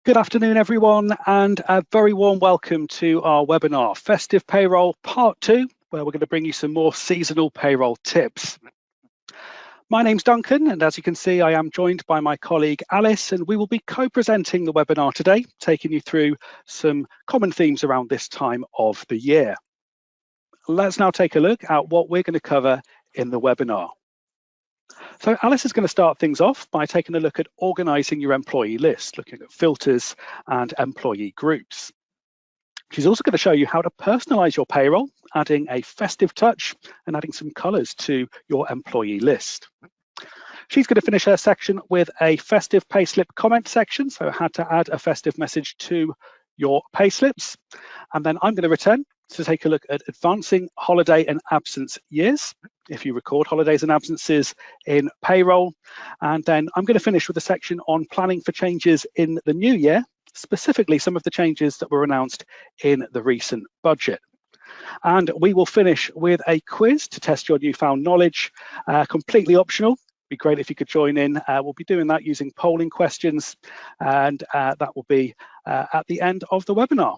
Good afternoon, everyone, and a very warm welcome to our webinar, Festive Payroll Part 2, where we're going to bring you some more seasonal payroll tips. My name's Duncan, and as you can see, I am joined by my colleague Alice, and we will be co-presenting the webinar today, taking you through some common themes around this time of the year. Let's now take a look at what we're going to cover in the webinar. So Alice is going to start things off by taking a look at organising your employee list, looking at filters and employee groups. She's also going to show you how to personalise your payroll, adding a festive touch and adding some colours to your employee list. She's going to finish her section with a festive payslip comment section, so how to add a festive message to your payslips. And then I'm going to return to take a look at advancing holiday and absence years, if you record holidays and absences in payroll. And then I'm going to finish with a section on planning for changes in the new year, specifically some of the changes that were announced in the recent budget. And we will finish with a quiz to test your newfound knowledge, completely optional. Be great if you could join in. We'll be doing that using polling questions, and that will be at the end of the webinar.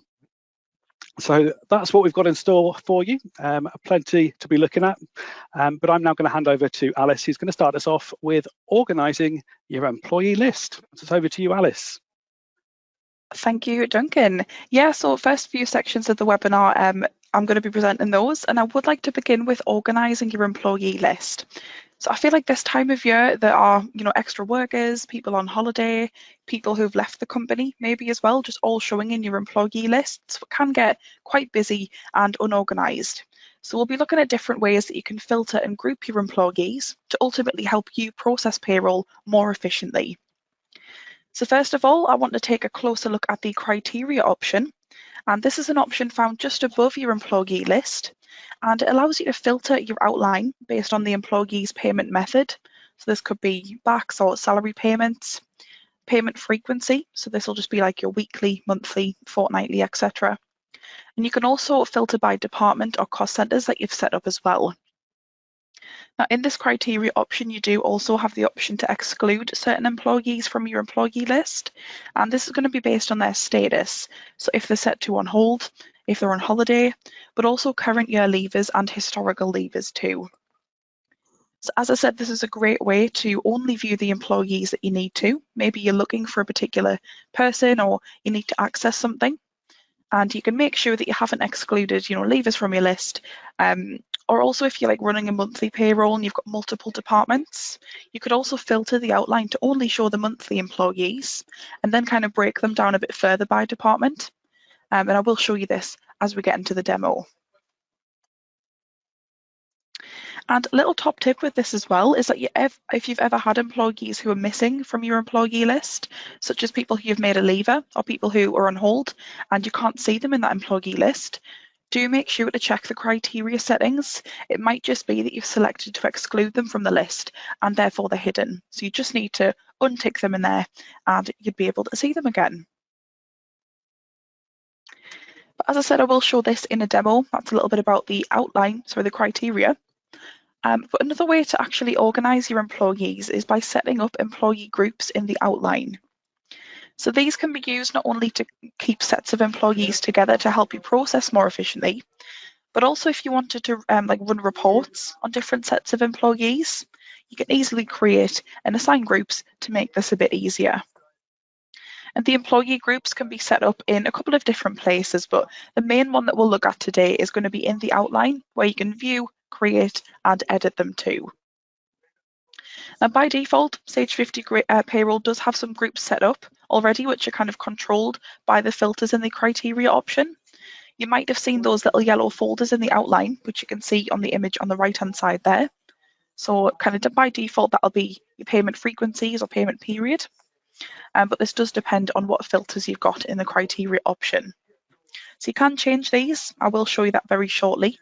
So that's what we've got in store for you, plenty to be looking at, but I'm now going to hand over to Alice, who's going to start us off with organising your employee list. So it's over to you, Alice. Thank you, Duncan. Yeah, so first few sections of the webinar, I'm going to be presenting those, and I would like to begin with organising your employee list. So I feel like this time of year there are, extra workers, people on holiday, people who've left the company maybe as well, just all showing in your employee lists. It can get quite busy and unorganised. So we'll be looking at different ways that you can filter and group your employees to ultimately help you process payroll more efficiently. So first of all, I want to take a closer look at the criteria option. And this is an option found just above your employee list, and it allows you to filter your outline based on the employee's payment method. So this could be backs or salary payments, payment frequency. So this will just be like your weekly, monthly, fortnightly, etc. And you can also filter by department or cost centers that you've set up as well. Now, in this criteria option, you do also have the option to exclude certain employees from your employee list, and this is going to be based on their status. So if they're set to on hold, if they're on holiday, but also current year leavers and historical leavers too. So as I said, this is a great way to only view the employees that you need to. Maybe you're looking for a particular person or you need to access something, and you can make sure that you haven't excluded, leavers from your list. Or also if you're running a monthly payroll and you've got multiple departments, you could also filter the outline to only show the monthly employees and then kind of break them down a bit further by department. And I will show you this as we get into the demo. And a little top tip with this as well is that if you've ever had employees who are missing from your employee list, such as people who you've made a leaver or people who are on hold and you can't see them in that employee list, do make sure to check the criteria settings. It might just be that you've selected to exclude them from the list and therefore they're hidden. So you just need to untick them in there and you'd be able to see them again. But as I said, I will show this in a demo. That's a little bit about the outline, the criteria. But another way to actually organise your employees is by setting up employee groups in the outline. So these can be used not only to keep sets of employees together to help you process more efficiently, but also if you wanted to run reports on different sets of employees, you can easily create and assign groups to make this a bit easier. And the employee groups can be set up in a couple of different places, but the main one that we'll look at today is going to be in the outline where you can view, create and edit them too. Now, by default, Sage 50 Payroll does have some groups set up already, which are kind of controlled by the filters in the criteria option. You might have seen those little yellow folders in the outline, which you can see on the image on the right-hand side there. So kind of by default, that'll be your payment frequencies or payment period. But this does depend on what filters you've got in the criteria option. So you can change these. I will show you that very shortly.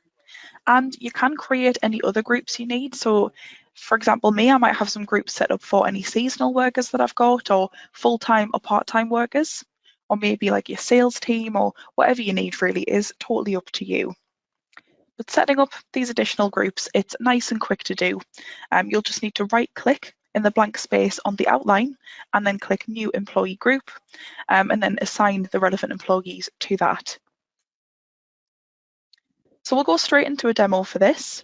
And you can create any other groups you need. So for example, I might have some groups set up for any seasonal workers that I've got, or full-time or part-time workers, or maybe like your sales team, or whatever you need really is totally up to you. But setting up these additional groups, it's nice and quick to do. You'll just need to right-click in the blank space on the outline and then click New Employee Group and then assign the relevant employees to that. So we'll go straight into a demo for this.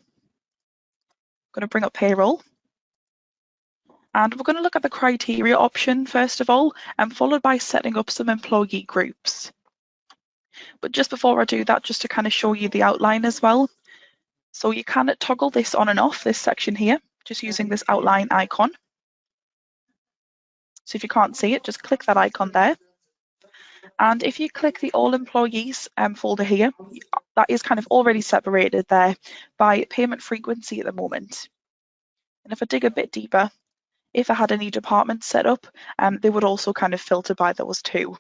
I'm going to bring up Payroll. And we're going to look at the criteria option first of all, and followed by setting up some employee groups. But just before I do that, just to kind of show you the outline as well. So you can toggle this on and off, this section here, just using this outline icon. So if you can't see it, just click that icon there. And if you click the All Employees folder here, that is kind of already separated there by payment frequency at the moment. And if I dig a bit deeper, if I had any departments set up, they would also kind of filter by those too.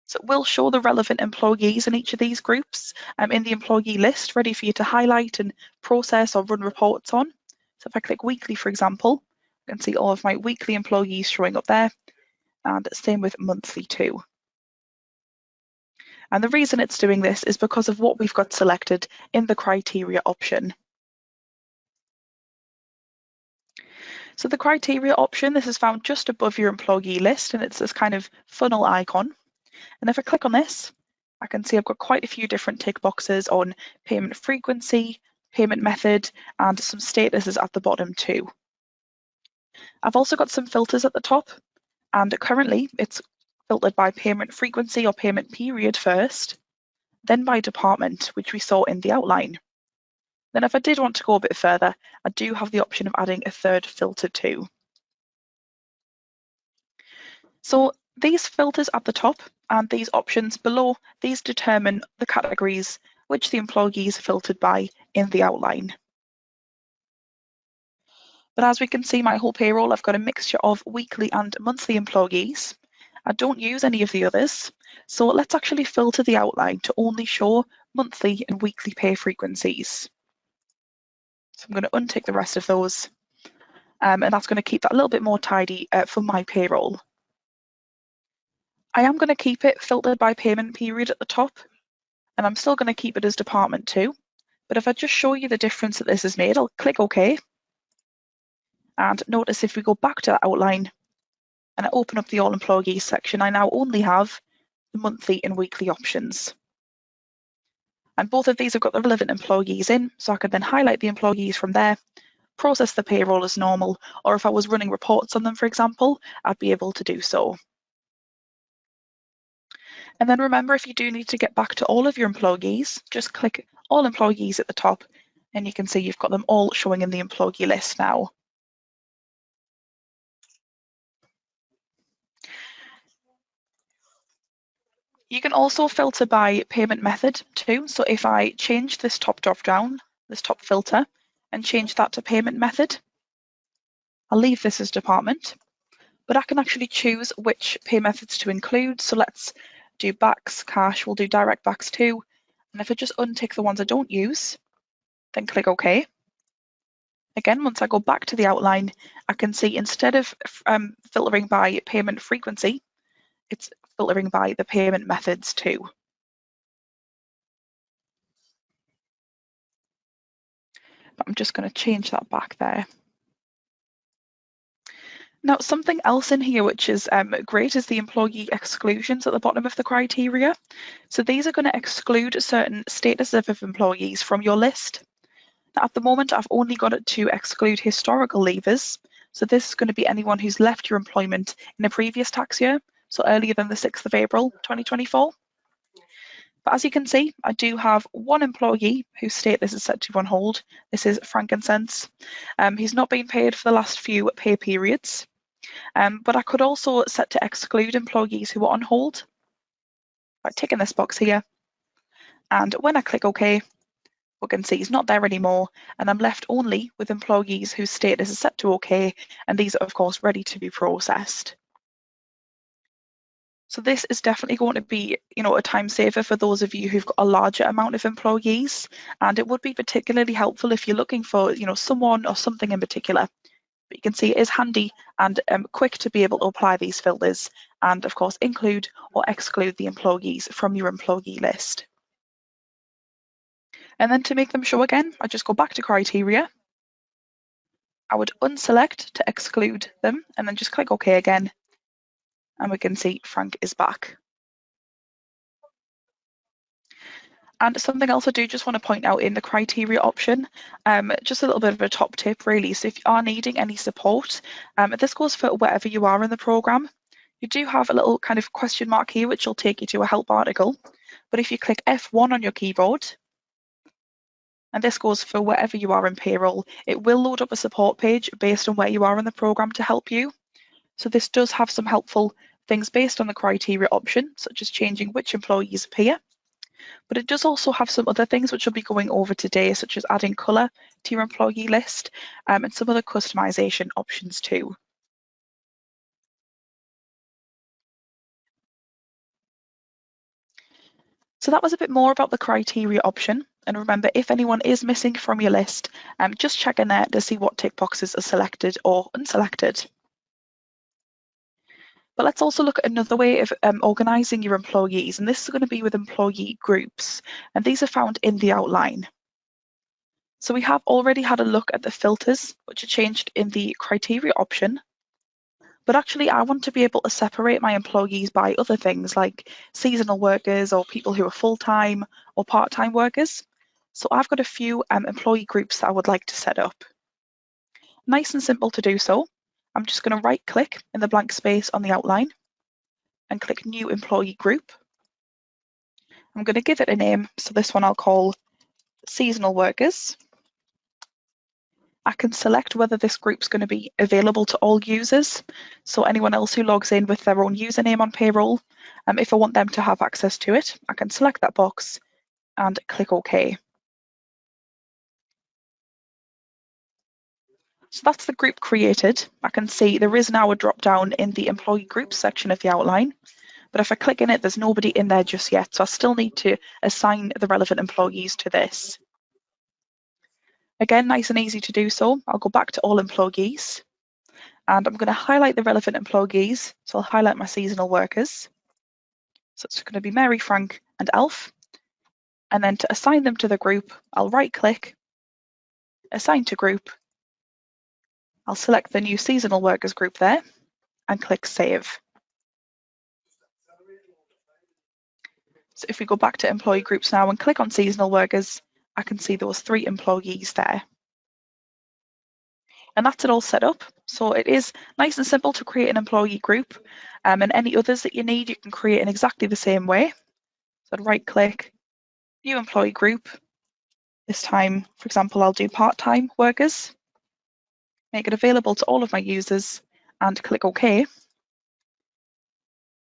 So it will show the relevant employees in each of these groups in the employee list, ready for you to highlight and process or run reports on. So if I click weekly, for example, I can see all of my weekly employees showing up there, and same with monthly too. And the reason it's doing this is because of what we've got selected in the criteria option. So the criteria option, this is found just above your employee list, and it's this kind of funnel icon. And if I click on this, I can see I've got quite a few different tick boxes on payment frequency, payment method, and some statuses at the bottom too. I've also got some filters at the top, and currently it's filtered by payment frequency or payment period first, then by department, which we saw in the outline. Then if I did want to go a bit further, I do have the option of adding a third filter too. So these filters at the top and these options below, these determine the categories which the employees are filtered by in the outline. But as we can see, my whole payroll, I've got a mixture of weekly and monthly employees. I don't use any of the others. So let's actually filter the outline to only show monthly and weekly pay frequencies. So I'm going to untick the rest of those. And that's going to keep that a little bit more tidy for my payroll. I am going to keep it filtered by payment period at the top, and I'm still going to keep it as department too. But if I just show you the difference that this has made, I'll click OK. And notice if we go back to that outline and I open up the All Employees section, I now only have the monthly and weekly options. And both of these have got the relevant employees in, so I can then highlight the employees from there, process the payroll as normal, or if I was running reports on them, for example, I'd be able to do so. And then remember, if you do need to get back to all of your employees, just click All Employees at the top, and you can see you've got them all showing in the employee list now. You can also filter by payment method too. So if I change this top drop-down, this top filter, and change that to payment method, I'll leave this as department, but I can actually choose which pay methods to include. So let's do backs, cash, we'll do direct backs too. And if I just untick the ones I don't use, then click OK. Again, once I go back to the outline, I can see instead of filtering by payment frequency, it's filtering by the payment methods too. But I'm just going to change that back there. Now, something else in here which is great is the employee exclusions at the bottom of the criteria. So these are going to exclude certain statuses of employees from your list. Now, at the moment, I've only got it to exclude historical leavers. So this is going to be anyone who's left your employment in a previous tax year, so earlier than the 6th of April 2024. But as you can see, I do have one employee whose status is set to on hold. This is Frankincense. He's not been paid for the last few pay periods. But I could also set to exclude employees who are on hold by ticking this box here. And when I click OK, we can see he's not there anymore, and I'm left only with employees whose status is set to OK, and these are of course ready to be processed. So this is definitely going to be, a time saver for those of you who've got a larger amount of employees, and it would be particularly helpful if you're looking for, someone or something in particular. But you can see it is handy and quick to be able to apply these filters and of course include or exclude the employees from your employee list. And then to make them show again, I just go back to criteria I would unselect to exclude them and then just click OK again. And we can see Frank is back. And something else I do just want to point out in the criteria option, just a little bit of a top tip really. So if you are needing any support, this goes for wherever you are in the programme. You do have a little kind of question mark here, which will take you to a help article. But if you click F1 on your keyboard, and this goes for wherever you are in Payroll, it will load up a support page based on where you are in the programme to help you. So this does have some helpful things based on the criteria option, such as changing which employees appear. But it does also have some other things which we'll be going over today, such as adding colour to your employee list and some other customisation options too. So that was a bit more about the criteria option. And remember, if anyone is missing from your list, just check in there to see what tick boxes are selected or unselected. But let's also look at another way of organising your employees, and this is going to be with employee groups, and these are found in the outline. So we have already had a look at the filters, which are changed in the criteria option. But actually, I want to be able to separate my employees by other things like seasonal workers or people who are full-time or part-time workers. So I've got a few employee groups that I would like to set up. Nice and simple to do so. I'm just going to right-click in the blank space on the outline and click New Employee Group. I'm going to give it a name. So this one I'll call Seasonal Workers. I can select whether this group's going to be available to all users, so anyone else who logs in with their own username on Payroll. If I want them to have access to it, I can select that box and click OK. So that's the group created. I can see there is now a drop down in the employee groups section of the outline, but if I click in it, there's nobody in there just yet, so I still need to assign the relevant employees to this. Again, nice and easy to do so. I'll go back to all employees and I'm going to highlight the relevant employees. So I'll highlight my seasonal workers. So it's going to be Mary, Frank and Alf. And then to assign them to the group, I'll right click, assign to group. I'll select the new seasonal workers group there and click save. So if we go back to employee groups now and click on seasonal workers, I can see those 3 employees there. And that's it all set up. So it is nice and simple to create an employee group, and any others that you need, you can create in exactly the same way. So I'd right click, new employee group. This time, for example, I'll do part-time workers, make it available to all of my users and click OK.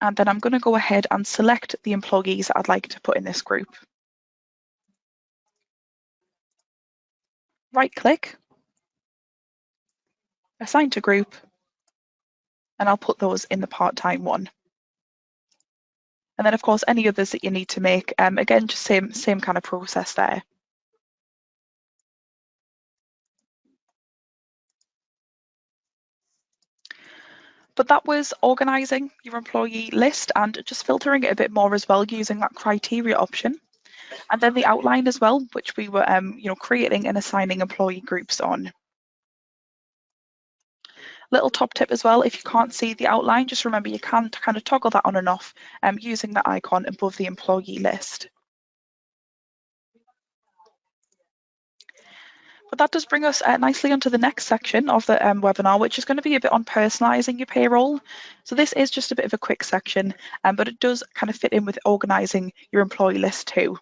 And then I'm going to go ahead and select the employees that I'd like to put in this group. Right click, assign to group, and I'll put those in the part-time one. And then of course, any others that you need to make, again, just same kind of process there. But that was organising your employee list and just filtering it a bit more as well using that criteria option. And then the outline as well, which we were creating and assigning employee groups on. Little top tip as well, if you can't see the outline, just remember you can kind of toggle that on and off using the icon above the employee list. But that does bring us nicely onto the next section of the webinar, which is going to be a bit on personalising your payroll. So this is just a bit of a quick section, but it does kind of fit in with organising your employee list too.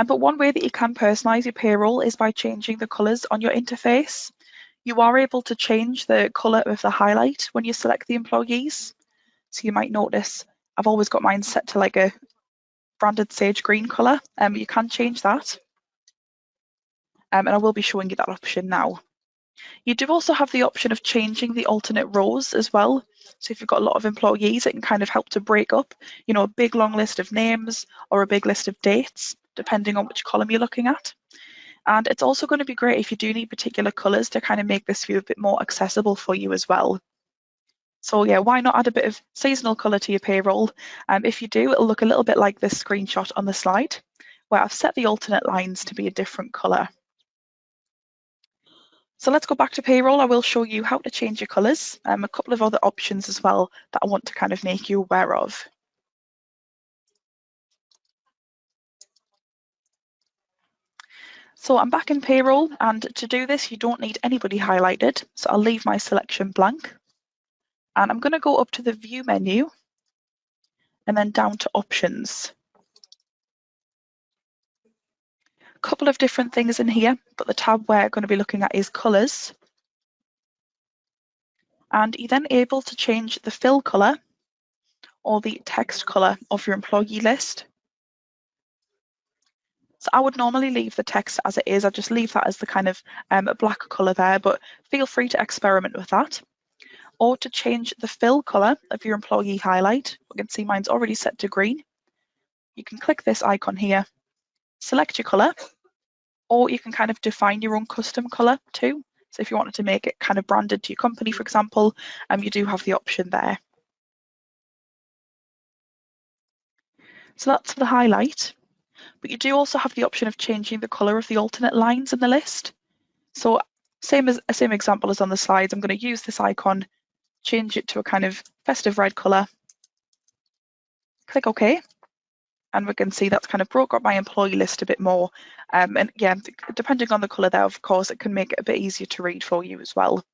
But one way that you can personalise your payroll is by changing the colours on your interface. You are able to change the colour of the highlight when you select the employees. So you might notice I've always got mine set to like a branded sage green colour. You can change that. And I will be showing you that option now. You do also have the option of changing the alternate rows as well. So if you've got a lot of employees, it can kind of help to break up, a big long list of names or a big list of dates, depending on which column you're looking at. And it's also going to be great if you do need particular colours to kind of make this view a bit more accessible for you as well. So yeah, why not add a bit of seasonal colour to your payroll? If you do, it'll look a little bit like this screenshot on the slide, where I've set the alternate lines to be a different colour. So let's go back to payroll. I will show you how to change your colours, a couple of other options as well that I want to kind of make you aware of. So I'm back in payroll, and to do this, you don't need anybody highlighted. So I'll leave my selection blank. And I'm going to go up to the view menu and then down to options. A couple of different things in here, but the tab we're going to be looking at is colours. And you're then able to change the fill colour or the text colour of your employee list. So I would normally leave the text as it is. I just leave that as the kind of black colour there, but feel free to experiment with that. Or to change the fill colour of your employee highlight, we can see mine's already set to green. You can click this icon here, select your colour, or you can kind of define your own custom colour too. So if you wanted to make it kind of branded to your company, for example, you do have the option there. So that's for the highlight. But you do also have the option of changing the colour of the alternate lines in the list. So same example as on the slides, I'm going to use this icon, change it to a kind of festive red colour, click OK, and we can see that's kind of broke up my employee list a bit more. And yeah, depending on the colour there, of course, it can make it a bit easier to read for you as well.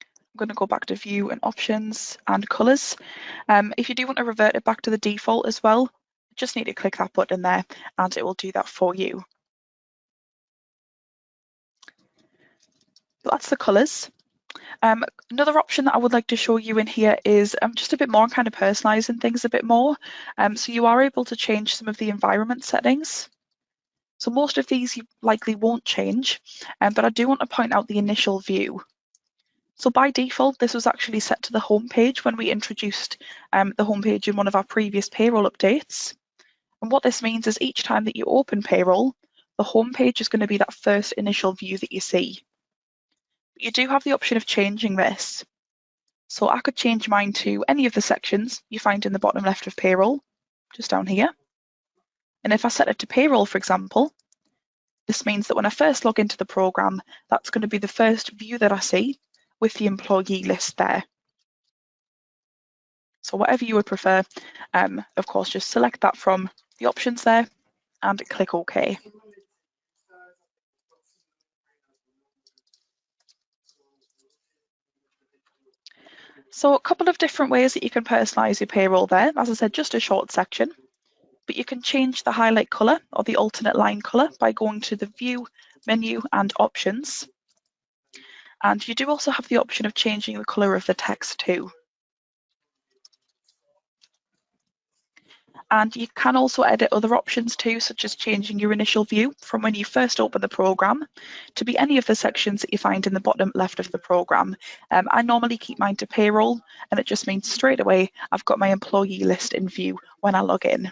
I'm going to go back to view and options and colours. If you do want to revert it back to the default as well, just need to click that button there and it will do that for you. But that's the colours. Another option that I would like to show you in here is just a bit more on kind of personalising things a bit more. So you are able to change some of the environment settings. So most of these you likely won't change, but I do want to point out the initial view. So by default, this was actually set to the home page when we introduced the home page in one of our previous payroll updates. And what this means is each time that you open payroll, the home page is going to be that first initial view that you see. But you do have the option of changing this. So I could change mine to any of the sections you find in the bottom left of payroll, just down here. And if I set it to payroll, for example, this means that when I first log into the program, that's going to be the first view that I see with the employee list there. So whatever you would prefer, of course, just select that from the options there and click OK. So a couple of different ways that you can personalise your payroll there. As I said, just a short section, but you can change the highlight colour or the alternate line colour by going to the view menu and options. And you do also have the option of changing the colour of the text too. And you can also edit other options too, such as changing your initial view from when you first open the programme to be any of the sections that you find in the bottom left of the programme. I normally keep mine to payroll, and it just means straight away I've got my employee list in view when I log in.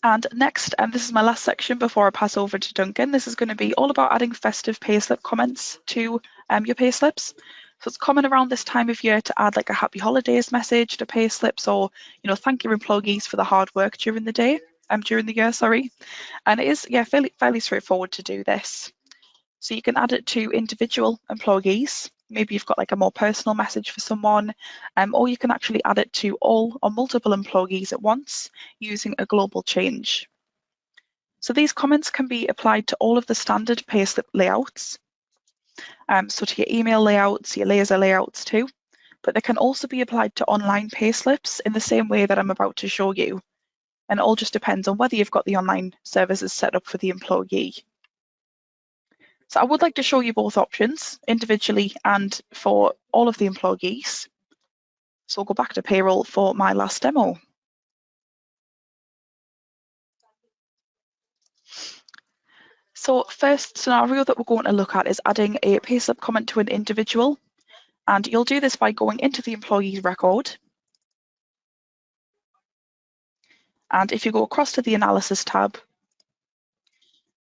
And next, and this is my last section before I pass over to Duncan, this is going to be all about adding festive payslip comments to your payslips. So it's common around this time of year to add like a happy holidays message to payslips, or thank your employees for the hard work during the day, during the year, sorry. And it is fairly straightforward to do this. So you can add it to individual employees. Maybe you've got like a more personal message for someone, or you can actually add it to all or multiple employees at once using a global change. So these comments can be applied to all of the standard payslip layouts, so to your email layouts, your laser layouts too, but they can also be applied to online payslips in the same way that I'm about to show you. And it all just depends on whether you've got the online services set up for the employee. So I would like to show you both options individually and for all of the employees. So we'll go back to payroll for my last demo. So first scenario that we're going to look at is adding a payslip comment to an individual. And you'll do this by going into the employee's record. And if you go across to the analysis tab,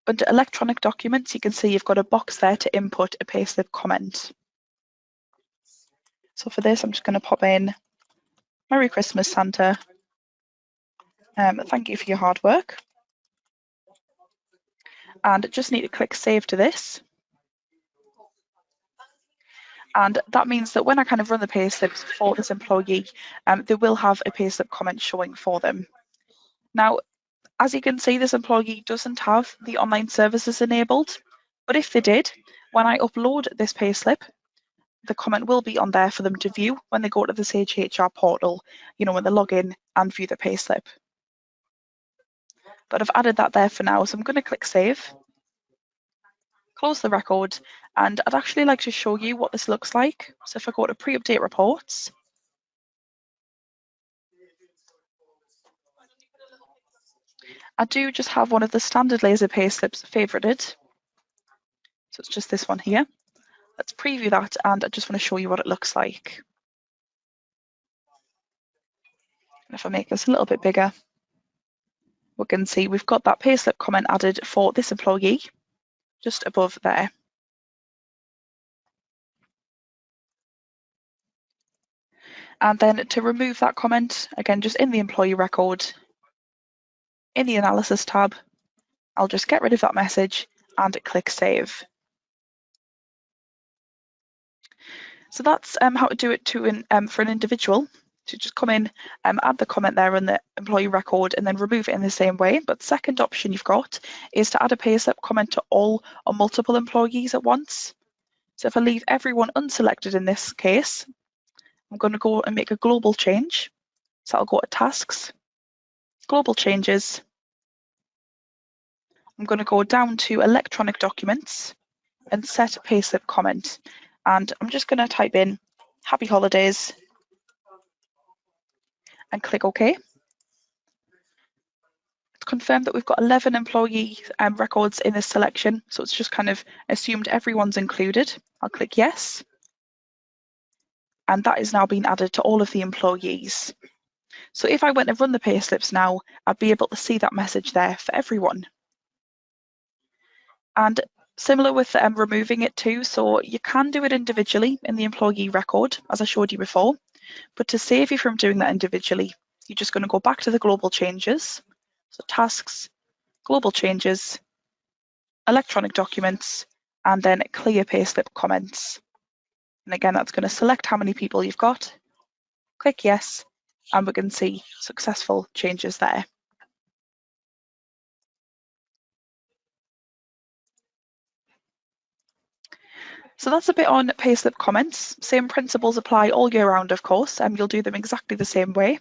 under electronic documents, you can see you've got a box there to input a payslip comment. So for this, I'm just going to pop in Merry Christmas, Santa. Thank you for your hard work. And just need to click save to this. And that means that when I kind of run the payslips for this employee, they will have a payslip comment showing for them. Now, as you can see, this employee doesn't have the online services enabled, but if they did, when I upload this payslip, the comment will be on there for them to view when they go to the Sage HR portal, when they log in and view the payslip. But I've added that there for now, so I'm going to click save, close the record, and I'd actually like to show you what this looks like. So if I go to pre-update reports, I do just have one of the standard laser payslips favorited. So it's just this one here. Let's preview that, and I just want to show you what it looks like. And if I make this a little bit bigger, we can see we've got that payslip comment added for this employee just above there. And then to remove that comment, again, just in the employee record, in the analysis tab, I'll just get rid of that message and click save. So that's how to do it for an individual. To just come in, add the comment there in the employee record and then remove it in the same way. But second option you've got is to add a payslip comment to all or multiple employees at once. So if I leave everyone unselected in this case, I'm going to go and make a global change. So I'll go to tasks, global changes. I'm going to go down to electronic documents and set payslip comment. And I'm just going to type in happy holidays and click OK. It's confirmed that we've got 11 employee records in this selection. So it's just kind of assumed everyone's included. I'll click yes. And that is now being added to all of the employees. So if I went and run the payslips now, I'd be able to see that message there for everyone. And similar with removing it too, so you can do it individually in the employee record, as I showed you before. But to save you from doing that individually, you're just going to go back to the global changes. So tasks, global changes, electronic documents, and then clear payslip comments. And again, that's going to select how many people you've got, click yes, and we can see successful changes there. So that's a bit on payslip comments. Same principles apply all year round, of course, and you'll do them exactly the same way.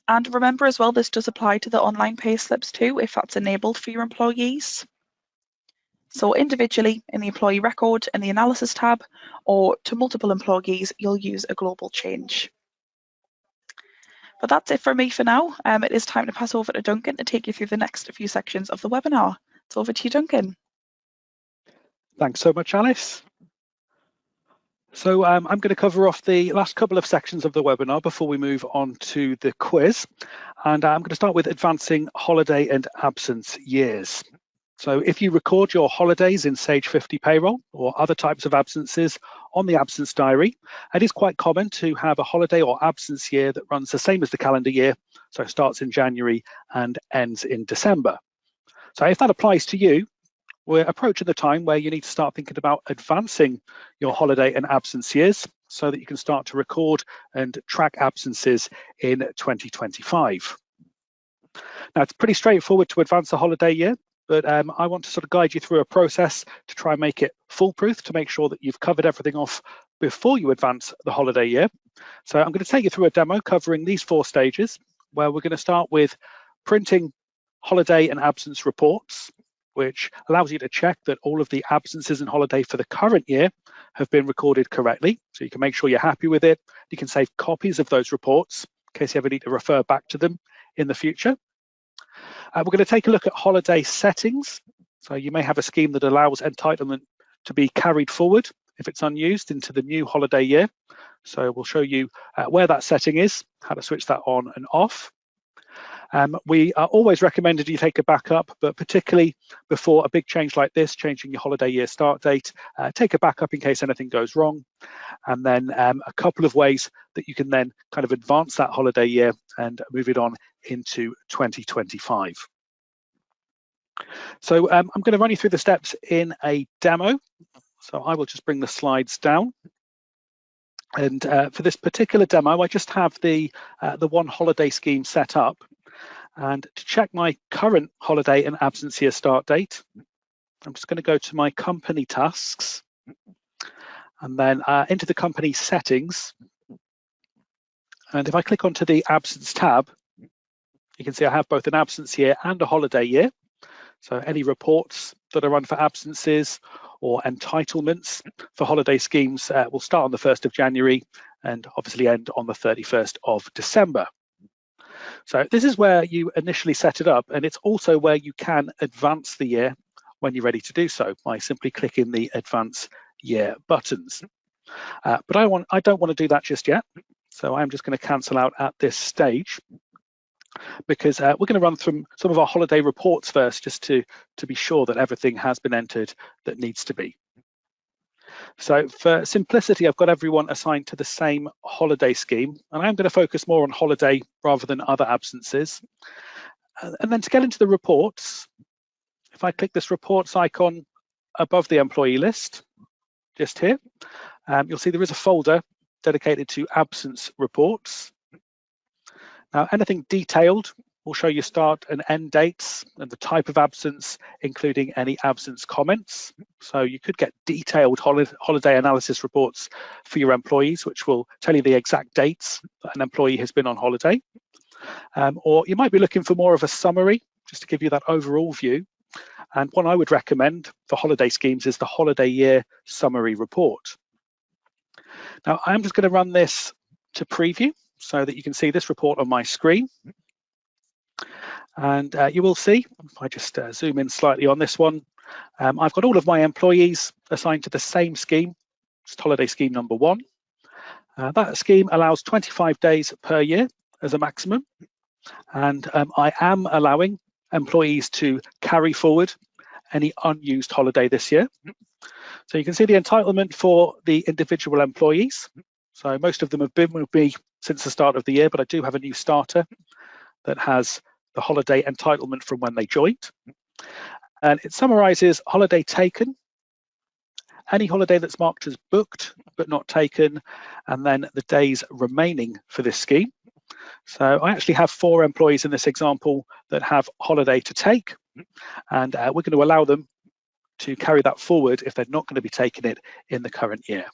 And remember as well, this does apply to the online payslips too, if that's enabled for your employees. So individually in the employee record in the analysis tab, or to multiple employees, you'll use a global change. But that's it from me for now. It is time to pass over to Duncan to take you through the next few sections of the webinar. It's over to you, Duncan. Thanks so much, Alice. So I'm going to cover off the last couple of sections of the webinar before we move on to the quiz. And I'm going to start with advancing holiday and absence years. So if you record your holidays in Sage 50 Payroll or other types of absences on the absence diary, it is quite common to have a holiday or absence year that runs the same as the calendar year, so starts in January and ends in December. So if that applies to you, we're approaching the time where you need to start thinking about advancing your holiday and absence years so that you can start to record and track absences in 2025. Now, it's pretty straightforward to advance a holiday year, but I want to sort of guide you through a process to try and make it foolproof, to make sure that you've covered everything off before you advance the holiday year. So I'm going to take you through a demo covering these 4 stages, where we're going to start with printing holiday and absence reports, which allows you to check that all of the absences and holiday for the current year have been recorded correctly. So you can make sure you're happy with it. You can save copies of those reports in case you ever need to refer back to them in the future. We're going to take a look at holiday settings. So you may have a scheme that allows entitlement to be carried forward if it's unused into the new holiday year. So we'll show you where that setting is, how to switch that on and off. We are always recommended you take a backup, but particularly before a big change like this, changing your holiday year start date, take a backup in case anything goes wrong. And then a couple of ways that you can then kind of advance that holiday year and move it on into 2025. So I'm going to run you through the steps in a demo. So I will just bring the slides down. And for this particular demo, I just have the one holiday scheme set up. And to check my current holiday and absence year start date, I'm just going to go to my company tasks and then into the company settings. And if I click onto the absence tab, you can see I have both an absence year and a holiday year. So any reports that are run for absences or entitlements for holiday schemes will start on the 1st of January and obviously end on the 31st of December. So this is where you initially set it up, and it's also where you can advance the year when you're ready to do so by simply clicking the advance year buttons. But I don't want to do that just yet. So I'm just going to cancel out at this stage because we're going to run through some of our holiday reports first, just to be sure that everything has been entered that needs to be. So for simplicity, I've got everyone assigned to the same holiday scheme, and I'm going to focus more on holiday rather than other absences. And then to get into the reports, if I click this reports icon above the employee list, just here, you'll see there is a folder dedicated to absence reports. Now, anything detailed will show you start and end dates and the type of absence, including any absence comments. So you could get detailed holiday analysis reports for your employees, which will tell you the exact dates that an employee has been on holiday. Or you might be looking for more of a summary, just to give you that overall view. And what I would recommend for holiday schemes is the holiday year summary report. Now, I'm just going to run this to preview so that you can see this report on my screen. And you will see, if I just zoom in slightly on this one, I've got all of my employees assigned to the same scheme, just holiday scheme number 1. That scheme allows 25 days per year as a maximum. And I am allowing employees to carry forward any unused holiday this year. So you can see the entitlement for the individual employees. So most of them have been with me since the start of the year, but I do have a new starter that has the holiday entitlement from when they joined. And it summarizes holiday taken, any holiday that's marked as booked but not taken, and then the days remaining for this scheme. So I actually have 4 employees in this example that have holiday to take, and we're going to allow them to carry that forward if they're not going to be taking it in the current year.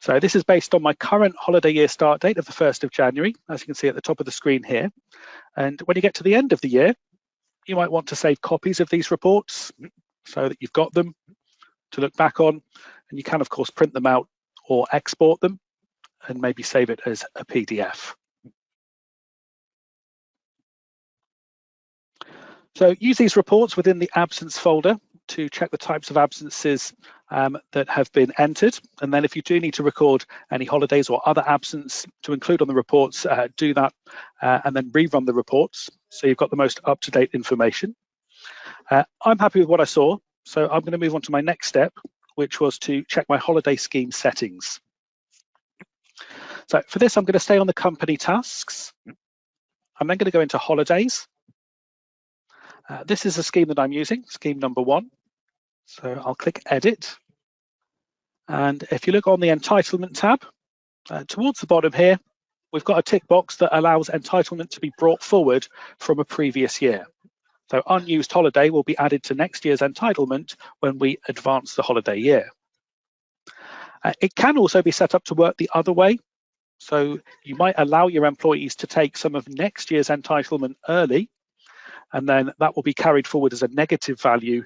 So this is based on my current holiday year start date of the 1st of January, as you can see at the top of the screen here. And when you get to the end of the year, you might want to save copies of these reports so that you've got them to look back on. And you can, of course, print them out or export them and maybe save it as a PDF. So use these reports within the absence folder to check the types of absences that have been entered. And then if you do need to record any holidays or other absence to include on the reports, do that and then rerun the reports so you've got the most up-to-date information. I'm happy with what I saw, so I'm going to move on to my next step, which was to check my holiday scheme settings. So for this, I'm going to stay on the company tasks. I'm then going to go into holidays. This is a scheme that I'm using, scheme number 1. So I'll click edit. And if you look on the entitlement tab, towards the bottom here, we've got a tick box that allows entitlement to be brought forward from a previous year. So unused holiday will be added to next year's entitlement when we advance the holiday year. It can also be set up to work the other way. So you might allow your employees to take some of next year's entitlement early, and then that will be carried forward as a negative value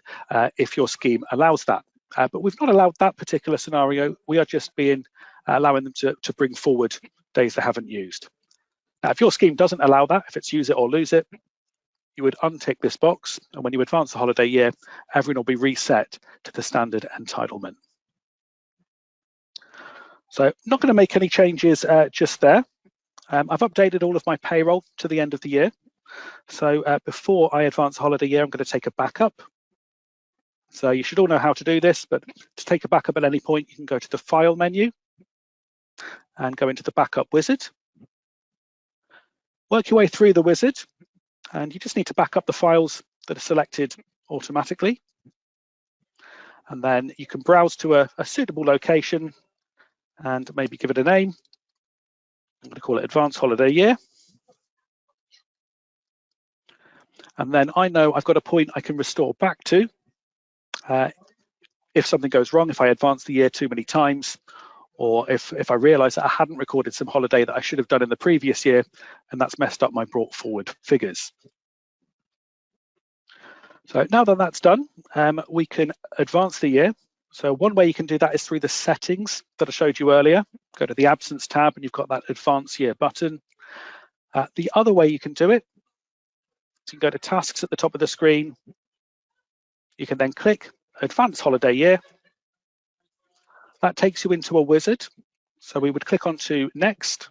if your scheme allows that. But we've not allowed that particular scenario. We are just allowing them to bring forward days they haven't used. Now, if your scheme doesn't allow that, if it's use it or lose it, you would untick this box, and when you advance the holiday year, everyone will be reset to the standard entitlement. So I'm not going to make any changes just there. I've updated all of my payroll to the end of the year. So before I advance the holiday year, I'm going to take a backup. So you should all know how to do this, but to take a backup at any point, you can go to the File menu and go into the Backup Wizard. Work your way through the wizard, and you just need to back up the files that are selected automatically. And then you can browse to a suitable location and maybe give it a name. I'm going to call it Advanced Holiday Year. And then I know I've got a point I can restore back to if something goes wrong, if I advance the year too many times, or if I realise that I hadn't recorded some holiday that I should have done in the previous year, and that's messed up my brought forward figures. So now that that's done, we can advance the year. So one way you can do that is through the settings that I showed you earlier. Go to the Absence tab and you've got that Advance Year button. The other way you can do it, so you can go to Tasks at the top of the screen. You can then click Advance Holiday Year. That takes you into a wizard. So we would click onto Next.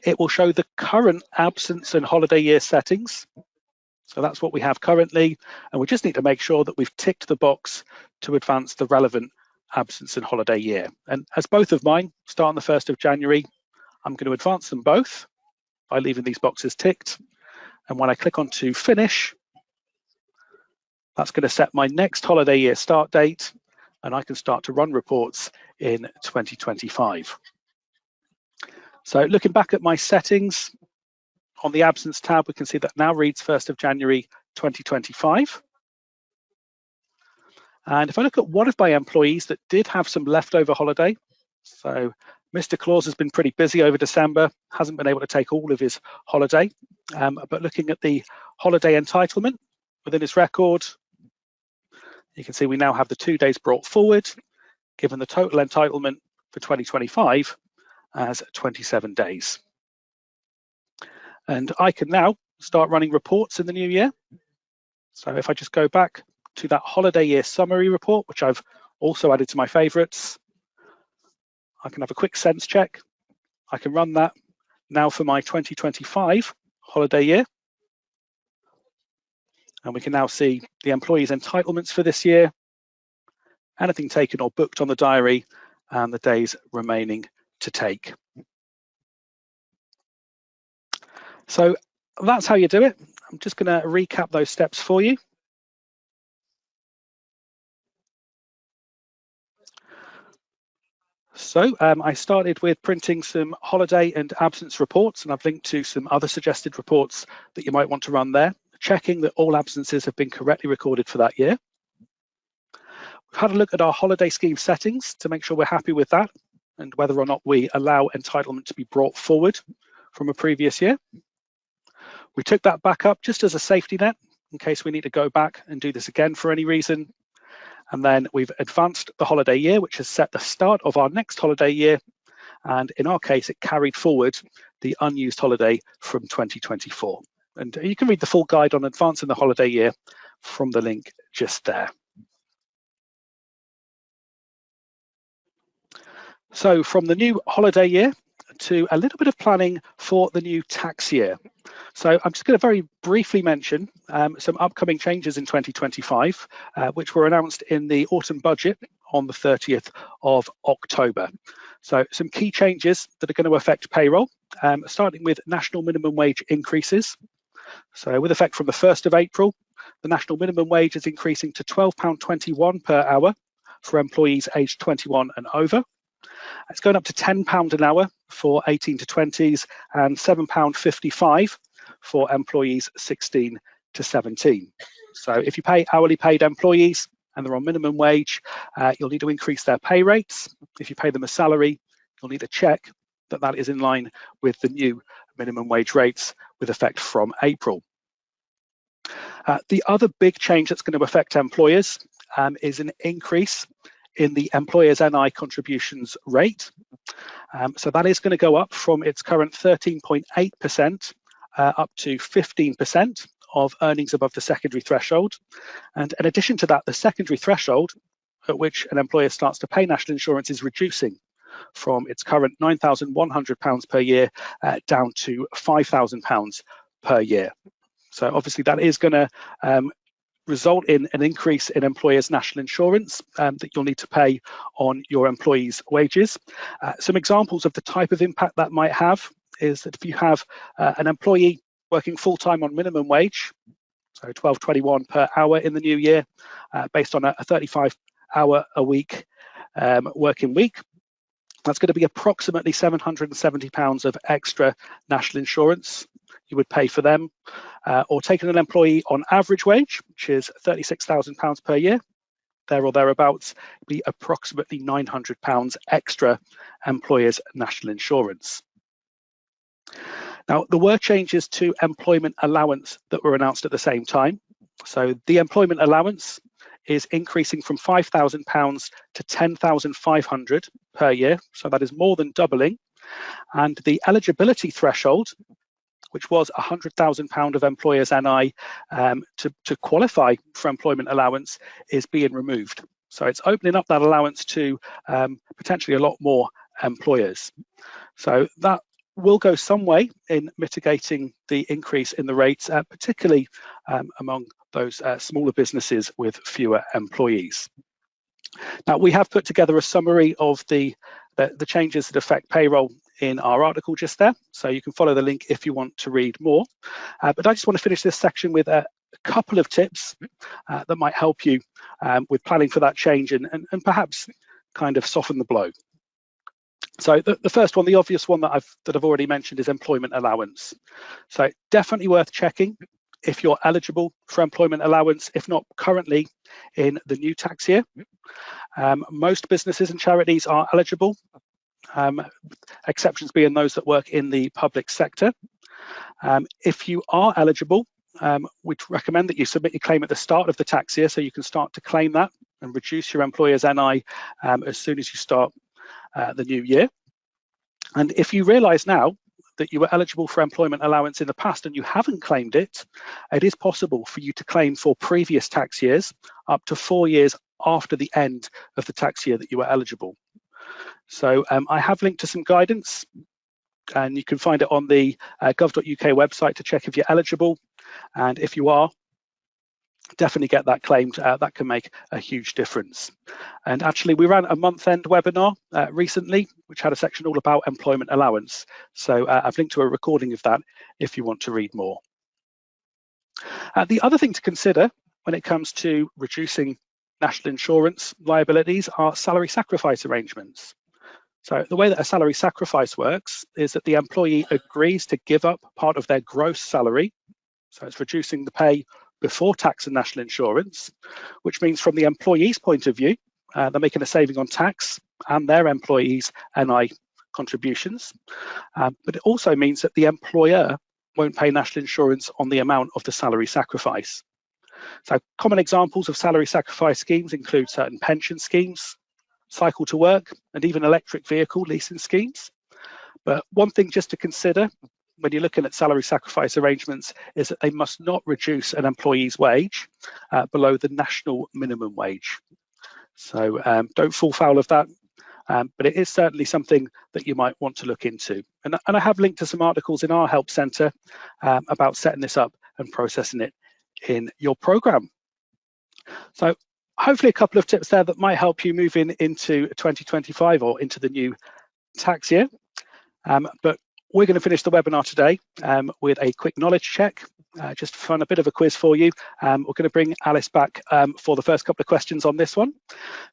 It will show the current absence and holiday year settings. So that's what we have currently. And we just need to make sure that we've ticked the box to advance the relevant absence and holiday year. And as both of mine start on the 1st of January, I'm going to advance them both by leaving these boxes ticked. And when I click onto Finish, that's going to set my next holiday year start date, and I can start to run reports in 2025. So looking back at my settings on the Absence tab, we can see that now reads 1st of January 2025. And if I look at one of my employees that did have some leftover holiday, so Mr. Claus has been pretty busy over December, hasn't been able to take all of his holiday, but looking at the holiday entitlement within his record, you can see we now have the 2 days brought forward, given the total entitlement for 2025 as 27 days. And I can now start running reports in the new year. So if I just go back to that holiday year summary report, which I've also added to my favorites, I can have a quick sense check. I can run that now for my 2025 holiday year. And we can now see the employees' entitlements for this year, anything taken or booked on the diary, and the days remaining to take. So that's how you do it. I'm just going to recap those steps for you. So I started with printing some holiday and absence reports, and I've linked to some other suggested reports that you might want to run there, checking that all absences have been correctly recorded for that year. We've had a look at our holiday scheme settings to make sure we're happy with that and whether or not we allow entitlement to be brought forward from a previous year. We took that back up just as a safety net in case we need to go back and do this again for any reason. And then we've advanced the holiday year, which has set the start of our next holiday year. And in our case, it carried forward the unused holiday from 2024. And you can read the full guide on advancing the holiday year from the link just there. So from the new holiday year to a little bit of planning for the new tax year. So I'm just going to very briefly mention some upcoming changes in 2025, which were announced in the autumn budget on the 30th of October. So some key changes that are going to affect payroll, starting with national minimum wage increases. So with effect from the 1st of April, the national minimum wage is increasing to £12.21 per hour for employees aged 21 and over. It's going up to £10 an hour for 18 to 20s and £7.55 for employees 16 to 17. So if you pay hourly paid employees and they're on minimum wage, you'll need to increase their pay rates. If you pay them a salary, you'll need to check that that is in line with the new minimum wage rates with effect from April. The other big change that's going to affect employers is an increase in the employer's NI contributions rate. So that is going to go up from its current 13.8% up to 15% of earnings above the secondary threshold. And in addition to that, the secondary threshold at which an employer starts to pay national insurance is reducing from its current £9,100 per year down to £5,000 per year. So obviously that is going to result in an increase in employers' national insurance that you'll need to pay on your employees' wages. Some examples of the type of impact that might have is that if you have an employee working full-time on minimum wage, so £12.21 per hour in the new year, based on a 35-hour-a-week working week, that's going to be approximately £770 of extra national insurance you would pay for them. Or taking an employee on average wage, which is £36,000 per year, there or thereabouts, be approximately £900 extra employers' national insurance. Now, there were changes to employment allowance that were announced at the same time. So the employment allowance is increasing from £5,000 to £10,500 per year. So that is more than doubling. And the eligibility threshold, which was £100,000 of employers' NI to qualify for employment allowance, is being removed. So it's opening up that allowance to potentially a lot more employers. So that will go some way in mitigating the increase in the rates, particularly among those smaller businesses with fewer employees. Now, we have put together a summary of the changes that affect payroll in our article just there, so you can follow the link if you want to read more. But I just want to finish this section with a couple of tips that might help you with planning for that change and perhaps kind of soften the blow. So the first one, the obvious one that I've already mentioned, is employment allowance. So definitely worth checking if you're eligible for employment allowance, if not currently in the new tax year. Most businesses and charities are eligible, exceptions being those that work in the public sector. If you are eligible, we'd recommend that you submit your claim at the start of the tax year so you can start to claim that and reduce your employer's NI as soon as you start the new year. And if you realise now that you were eligible for employment allowance in the past and you haven't claimed it, it is possible for you to claim for previous tax years up to 4 years after the end of the tax year that you were eligible. So I have linked to some guidance, and you can find it on the gov.uk website to check if you're eligible. And if you are, definitely get that claimed. That can make a huge difference. And actually, we ran a month-end webinar recently, which had a section all about employment allowance. So I've linked to a recording of that if you want to read more. The other thing to consider when it comes to reducing national insurance liabilities are salary sacrifice arrangements. So the way that a salary sacrifice works is that the employee agrees to give up part of their gross salary. So it's reducing the pay before tax and national insurance, which means from the employee's point of view, they're making a saving on tax and their employees' NI contributions. But it also means that the employer won't pay national insurance on the amount of the salary sacrifice. So common examples of salary sacrifice schemes include certain pension schemes, cycle to work, and even electric vehicle leasing schemes. But one thing just to consider when you're looking at salary sacrifice arrangements is that they must not reduce an employee's wage below the national minimum wage. So don't fall foul of that, but it is certainly something that you might want to look into. And I have linked to some articles in our help centre about setting this up and processing it in your programme. So hopefully a couple of tips there that might help you move into 2025 or into the new tax year. But we're going to finish the webinar today with a quick knowledge check, just for fun, a bit of a quiz for you. We're going to bring Alice back for the first couple of questions on this one.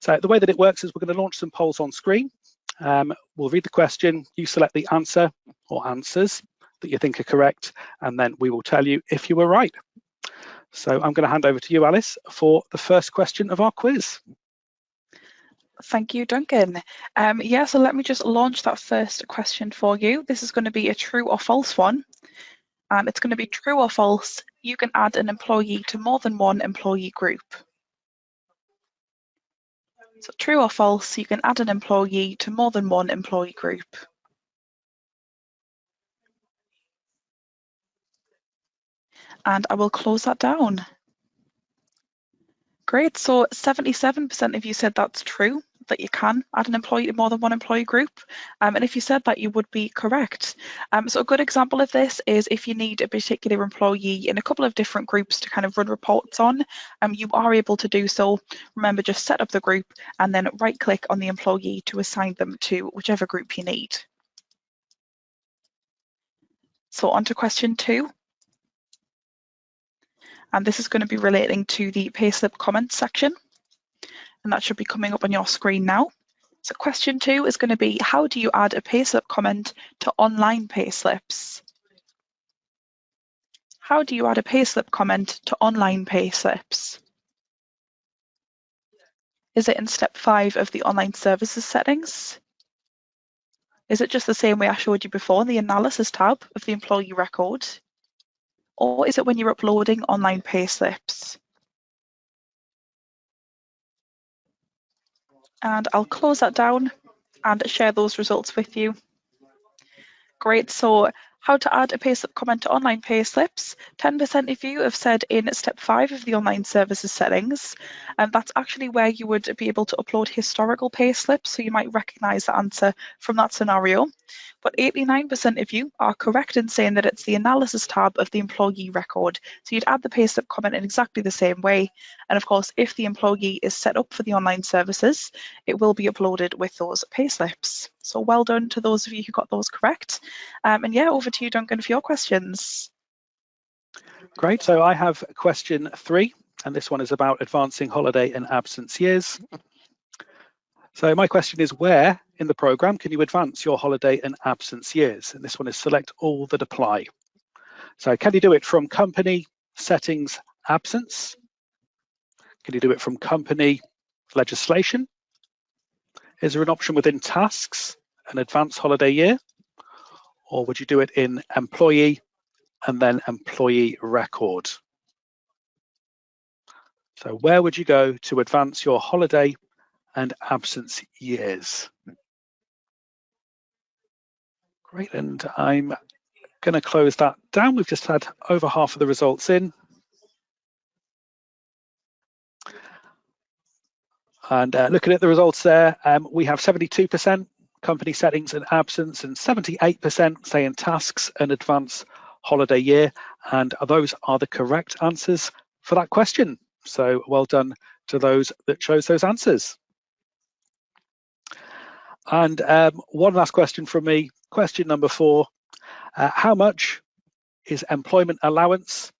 So the way that it works is we're going to launch some polls on screen. We'll read the question, you select the answer or answers that you think are correct, and then we will tell you if you were right. So I'm going to hand over to you, Alice, for the first question of our quiz. Thank you, Duncan. So let me just launch that first question for you. This is going to be a true or false one. And it's going to be true or false. You can add an employee to more than one employee group. So true or false, you can add an employee to more than one employee group. And I will close that down. Great, so 77% of you said that's true. that you can add an employee to more than one employee group. And if you said that, you would be correct. So a good example of this is if you need a particular employee in a couple of different groups to kind of run reports on, you are able to do so. Remember, just set up the group and then right click on the employee to assign them to whichever group you need. So on to question 2. And this is going to be relating to the payslip comments section. And that should be coming up on your screen now. So question 2 is going to be, how do you add a payslip comment to online payslips? How do you add a payslip comment to online payslips? Is it in step 5 of the online services settings? Is it just the same way I showed you before in the analysis tab of the employee record? Or is it when you're uploading online payslips? And I'll close that down and share those results with you. Great, so how to add a payslip comment to online payslips. 10% of you have said in step 5 of the online services settings, and that's actually where you would be able to upload historical payslips, so you might recognise the answer from that scenario. But 89% of you are correct in saying that it's the analysis tab of the employee record. So you'd add the payslip comment in exactly the same way. And of course, if the employee is set up for the online services, it will be uploaded with those payslips. So well done to those of you who got those correct. And yeah, over to you, Duncan, for your questions. Great. So I have question 3, and this one is about advancing holiday and absence years. So my question is, where in the program can you advance your holiday and absence years? And this one is select all that apply. So can you do it from company, settings, absence? Can you do it from company, legislation? Is there an option within tasks, an advanced holiday year? Or would you do it in employee and then employee record? So where would you go to advance your holiday and absence years? Great, and I'm going to close that down. We've just had over half of the results in. And looking at the results there, we have 72% company settings and absence and 78% saying tasks and advanced holiday year. And those are the correct answers for that question. So well done to those that chose those answers. And one last question from me, question number 4. How much is employment allowance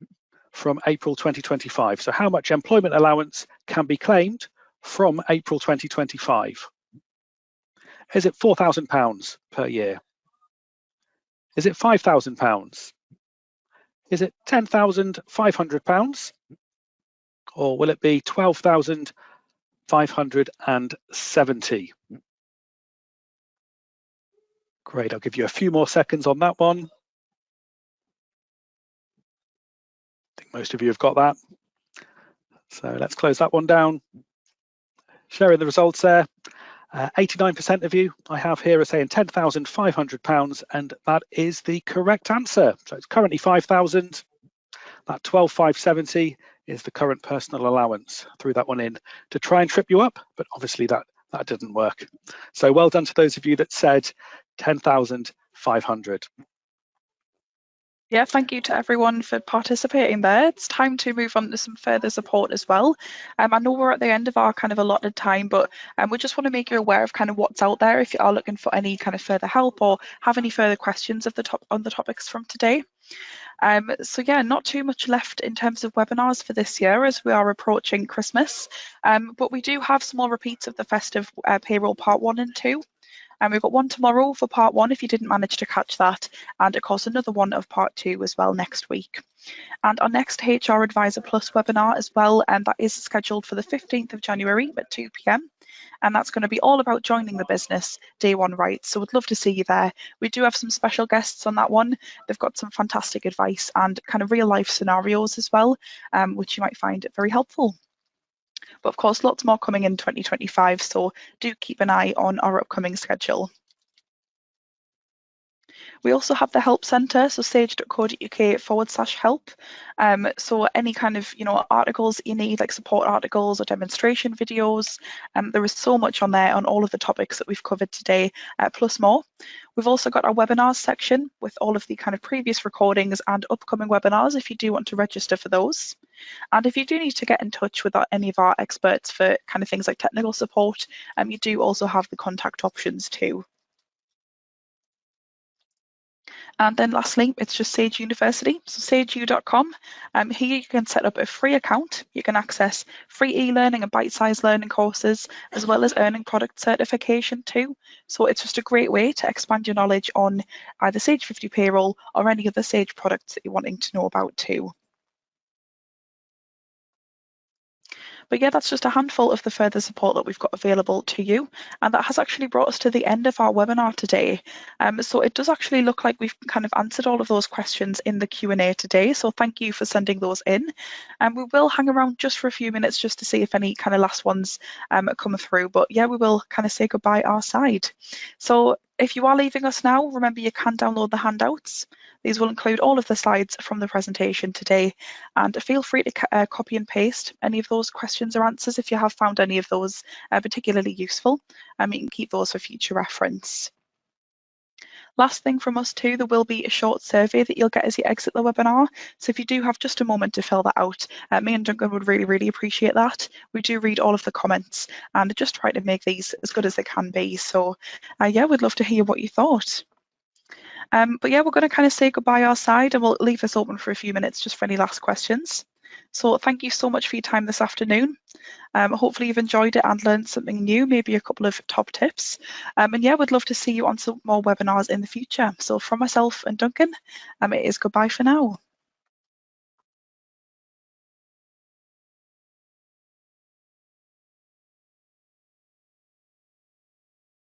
from April 2025? So how much employment allowance can be claimed from April 2025? Is it £4,000 per year? Is it £5,000? Is it £10,500? Or will it be 12,570? Great, I'll give you a few more seconds on that one. I think most of you have got that. So let's close that one down. Sharing the results there. 89% of you I have here are saying £10,500, and that is the correct answer. So it's currently 5,000. That 12,570 is the current personal allowance. Threw that one in to try and trip you up, but obviously that didn't work. So well done to those of you that said 10,500. Yeah, thank you to everyone for participating there. It's time to move on to some further support as well. I know we're at the end of our kind of allotted time, but we just want to make you aware of kind of what's out there if you are looking for any kind of further help or have any further questions on the topics from today. So yeah, not too much left in terms of webinars for this year as we are approaching Christmas, but we do have some more repeats of the Festive Payroll Part 1 and 2. And we've got one tomorrow for part 1 if you didn't manage to catch that, and of course another one of part 2 as well next week. And our next HR Advisor Plus webinar as well, and that is scheduled for the 15th of January at 2 p.m. And that's going to be all about joining the business day 1 right. So we'd love to see you there. We do have some special guests on that one. They've got some fantastic advice and kind of real life scenarios as well, which you might find very helpful. But of course, lots more coming in 2025, so do keep an eye on our upcoming schedule. We also have the help centre, so sage.co.uk/help. So any kind of articles you need, like support articles or demonstration videos, there is so much on there on all of the topics that we've covered today, plus more. We've also got our webinars section with all of the kind of previous recordings and upcoming webinars if you do want to register for those. And if you do need to get in touch with any of our experts for kind of things like technical support, you do also have the contact options too. And then lastly, it's just Sage University, so sageu.com. Here you can set up a free account. You can access free e-learning and bite-sized learning courses, as well as earning product certification too. So it's just a great way to expand your knowledge on either Sage 50 Payroll or any other Sage products that you're wanting to know about too. But yeah, that's just a handful of the further support that we've got available to you. And that has actually brought us to the end of our webinar today. So it does actually look like we've kind of answered all of those questions in the Q&A today. So thank you for sending those in. And we will hang around just for a few minutes just to see if any kind of last ones come through. But yeah, we will kind of say goodbye our side. So if you are leaving us now, remember you can download the handouts. These will include all of the slides from the presentation today, and feel free to copy and paste any of those questions or answers if you have found any of those particularly useful. You can keep those for future reference. Last thing from us too, there will be a short survey that you'll get as you exit the webinar. So if you do have just a moment to fill that out, me and Duncan would really appreciate that. We do read all of the comments and just try to make these as good as they can be. So yeah, we'd love to hear what you thought. But yeah, we're going to kind of say goodbye our side, and we'll leave this open for a few minutes just for any last questions. So thank you so much for your time this afternoon. Hopefully you've enjoyed it and learned something new, maybe a couple of top tips. And yeah, we'd love to see you on some more webinars in the future. So from myself and Duncan, it is goodbye for now.